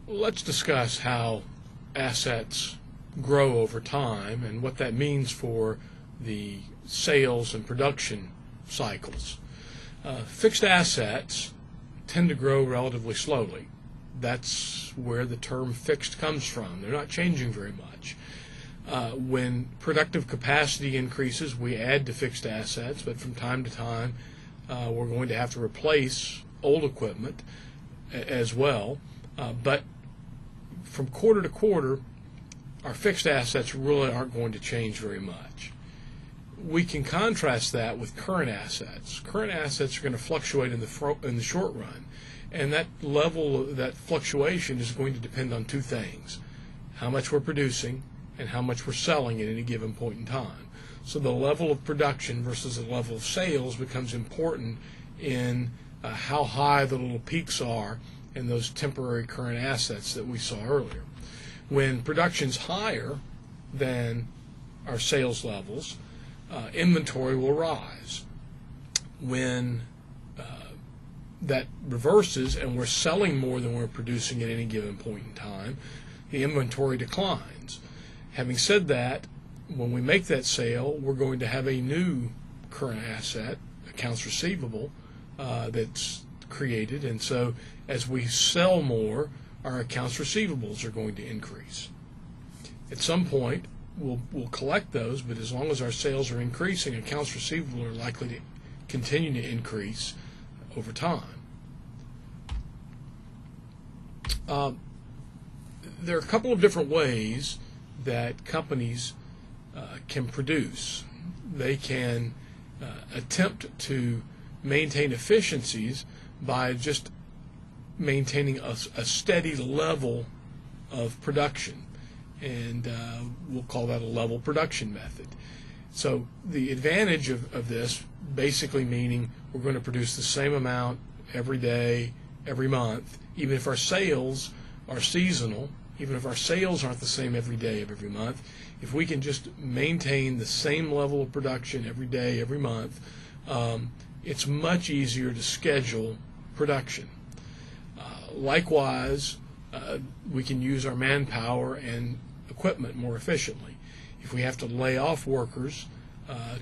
let's discuss how assets grow over time and what that means for the sales and production cycles. Fixed assets tend to grow relatively slowly. That's where the term fixed comes from. They're not changing very much. When productive capacity increases, we add to fixed assets, but from time to time we're going to have to replace old equipment as well. But from quarter to quarter, our fixed assets really aren't going to change very much. We can contrast that with current assets. Current assets are going to fluctuate in the short run, and that level, that fluctuation is going to depend on two things: how much we're producing and how much we're selling at any given point in time. So the level of production versus the level of sales becomes important in how high the little peaks are in those temporary current assets that we saw earlier. When production's higher than our sales levels, inventory will rise. When that reverses and we're selling more than we're producing at any given point in time, the inventory declines. Having said that, when we make that sale, we're going to have a new current asset, accounts receivable, that's created, and so as we sell more, our accounts receivables are going to increase. At some point, we'll collect those, but as long as our sales are increasing, accounts receivable are likely to continue to increase over time. There are a couple of different ways that companies can produce. They can attempt to maintain efficiencies by just maintaining a steady level of production, and we'll call that a level production method. So the advantage of this, basically meaning we're going to produce the same amount every day, every month, even if our sales are seasonal, even if our sales aren't the same every day of every month. If we can just maintain the same level of production every day, every month, it's much easier to schedule production. Likewise, we can use our manpower and equipment more efficiently. If we have to lay off workers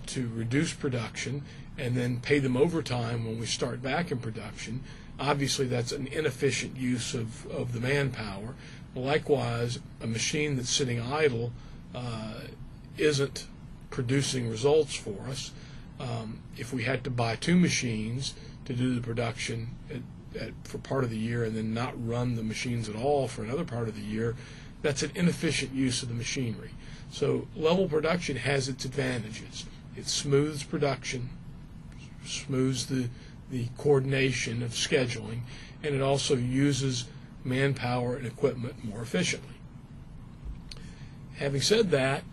to reduce production and then pay them overtime when we start back in production, obviously that's an inefficient use of the manpower. Likewise, a machine that's sitting idle isn't producing results for us. If we had to buy two machines to do the production for part of the year and then not run the machines at all for another part of the year, that's an inefficient use of the machinery. So level production has its advantages. It smooths production, smooths the coordination of scheduling, and it also uses manpower and equipment more efficiently. Having said that,